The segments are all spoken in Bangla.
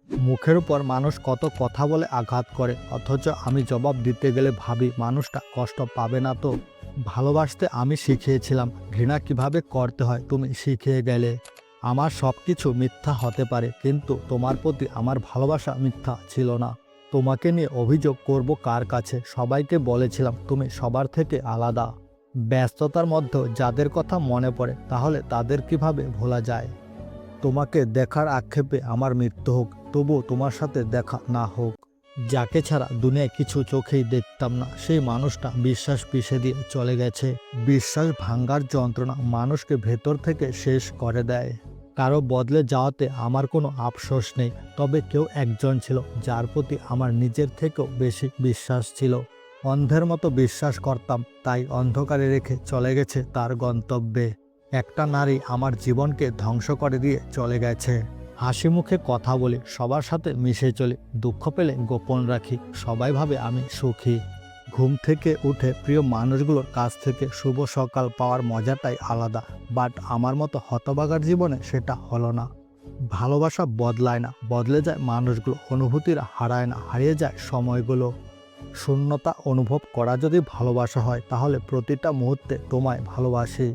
মুখের উপর মানুষ কত কথা বলে আঘাত করে, অথচ আমি জবাব দিতে গেলে ভাবি মানুষটা কষ্ট পাবে না তো। ভালোবাসতে আমি শিখিয়েছিলাম, ঘৃণা কিভাবে করতে হয় তুমি শিখিয়ে গেলে। আমার সব কিছু মিথ্যা হতে পারে, কিন্তু তোমার প্রতি আমার ভালোবাসা মিথ্যা ছিল না। তোমাকে নিয়ে অভিযোগ করব কার কাছে? সবাইকে বলেছিলাম তুমি সবার থেকে আলাদা। ব্যস্ততার মধ্যে যাদের কথা মনে পড়ে, তাহলে তাদের কিভাবে ভোলা যায়? তোমাকে দেখার আক্ষেপে আমার মৃত্যু হোক, তবুও তোমার সাথে দেখা না হোক। যাকে ছাড়া দুনিয়ায় কিছু চোখেই দেখতাম না, সেই মানুষটা বিশ্বাস পিষে দিয়ে চলে গেছে। বিশ্বাস ভাঙ্গার যন্ত্রণা মানুষকে ভেতর থেকে শেষ করে দেয়। কারো বদলে যাওয়াতে আমার কোনো আফসোস নেই, তবে কেউ একজন ছিল যার প্রতি আমার নিজের থেকেও বেশি বিশ্বাস ছিল। অন্ধের মতো বিশ্বাস করতাম, তাই অন্ধকারে রেখে চলে গেছে তার গন্তব্যে। একটা নারী আমার জীবনকে ধ্বংস করে দিয়ে চলে গেছে। হাসি মুখে কথা বলি, সবার সাথে মিশে চলি, দুঃখ পেলে গোপন রাখি, সবাই ভাবে আমি সুখী। ঘুম থেকে উঠে প্রিয় মানুষগুলোর কাছ থেকে শুভ সকাল পাওয়ার মজাটাই আলাদা, বাট আমার মতো হতভাগার জীবনে সেটা হলো না। ভালোবাসা বদলায় না, বদলে যায় মানুষগুলো। অনুভূতির হারায় না, হারিয়ে যায় সময়গুলো। শূন্যতা অনুভব করা যদি ভালোবাসা হয়, তাহলে প্রতিটা মুহূর্তে তোমায় ভালোবাসি।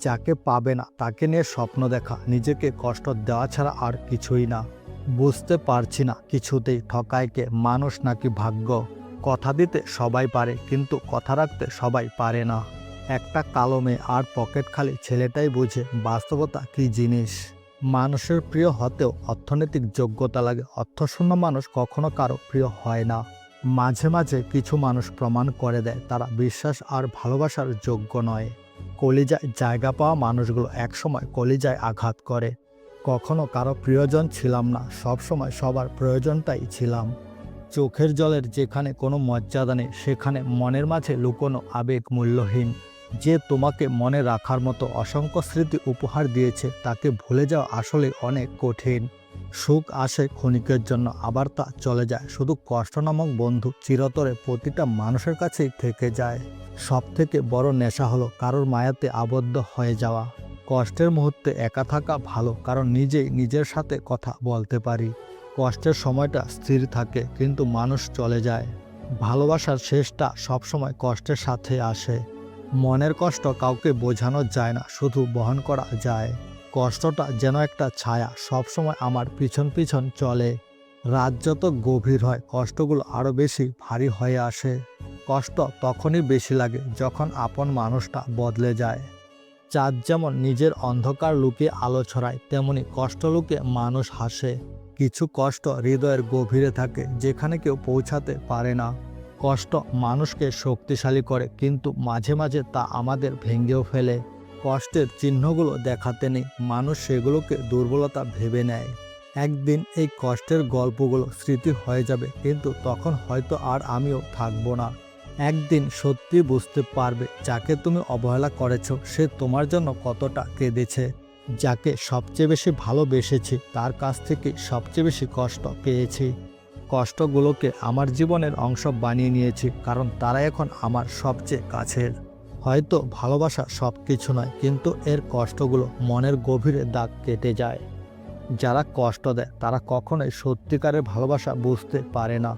যাকে পাবে না তাকে নিয়ে স্বপ্ন দেখা নিজেকে কষ্ট দেওয়া ছাড়া আর কিছুই না। বুঝতে পারছি না কিছুতেই, ঠকায় কে, মানুষ নাকি ভাগ্য? কথা দিতে সবাই পারে, কিন্তু কথা রাখতে সবাই পারে না। একটা কালো মেয়ে আর পকেট খালি ছেলেটাই বুঝে বাস্তবতা কী জিনিস। মানুষের প্রিয় হতেও অর্থনৈতিক যোগ্যতা লাগে। অর্থশূন্য মানুষ কখনো কারো প্রিয় হয় না। মাঝে মাঝে কিছু মানুষ প্রমাণ করে দেয় তারা বিশ্বাস আর ভালোবাসার যোগ্য নয়। কলিজায় জায়গা পাওয়া মানুষগুলো একসময় কলিজায় আঘাত করে। কখনো কারো প্রিয়জন ছিলাম না, সবসময় সবার প্রয়োজনটাই ছিলাম। চোখের জলের যেখানে কোনো মর্যাদা নেই, সেখানে মনের মাঝে লুকোনো আবেগ মূল্যহীন। যে তোমাকে মনে রাখার মতো অসংখ্য স্মৃতি উপহার দিয়েছে, তাকে ভুলে যাওয়া আসলে অনেক কঠিন। সুখ আসে ক্ষণিকের জন্য, আবার তা চলে যায়। শুধু কষ্ট নামক বন্ধু চিরতরে প্রতিটা মানুষের কাছেই থেকে যায়। সব থেকে বড় নেশা হলো কারোর মায়াতে আবদ্ধ হয়ে যাওয়া। কষ্টের মুহূর্তে একা থাকা ভালো, কারণ নিজেই নিজের সাথে কথা বলতে পারি। কষ্টের সময়টা স্থির থাকে, কিন্তু মানুষ চলে যায়। ভালোবাসার শেষটা সবসময় কষ্টের সাথে আসে। মনের কষ্ট কাউকে বোঝানো যায় না, শুধু বহন করা যায়। কষ্টটা যেন একটা ছায়া, সবসময় আমার পিছন পিছন চলে। রাত যত গভীর হয়, কষ্টগুলো আরও বেশি ভারী হয়ে আসে। কষ্ট তখনই বেশি লাগে যখন আপন মানুষটা বদলে যায়। চাঁদ যেমন নিজের অন্ধকার লুকিয়ে আলো ছড়ায়, তেমনি কষ্ট লুকিয়ে মানুষ হাসে। কিছু কষ্ট হৃদয়ের গভীরে থাকে, যেখানে কেউ পৌঁছাতে পারে না। কষ্ট মানুষকে শক্তিশালী করে, কিন্তু মাঝে মাঝে তা আমাদের ভেঙেও ফেলে। কষ্টের চিহ্নগুলো দেখাতে নেই, মানুষ সেগুলোকে দুর্বলতা ভেবে নেয়। একদিন এই কষ্টের গল্পগুলো স্মৃতি হয়ে যাবে, কিন্তু তখন হয়তো আর আমিও থাকবো না। একদিন সত্যি বুঝতে পারবে, যাকে তুমি অবহেলা করেছ সে তোমার জন্য কতটা কেঁদেছে। যাকে সবচেয়ে বেশি ভালোবেসেছি তার কাছ থেকে সবচেয়ে বেশি কষ্ট পেয়েছি। কষ্টগুলোকে আমার জীবনের অংশ বানিয়ে নিয়েছি, কারণ তারা এখন আমার সবচেয়ে কাছের। হয়তো ভালোবাসা সব কিছু নয়, কিন্তু এর কষ্টগুলো মনের গভীরে দাগ কেটে যায়। যারা কষ্ট দেয় তারা কখনোই সত্যিকারের ভালোবাসা বুঝতে পারে না।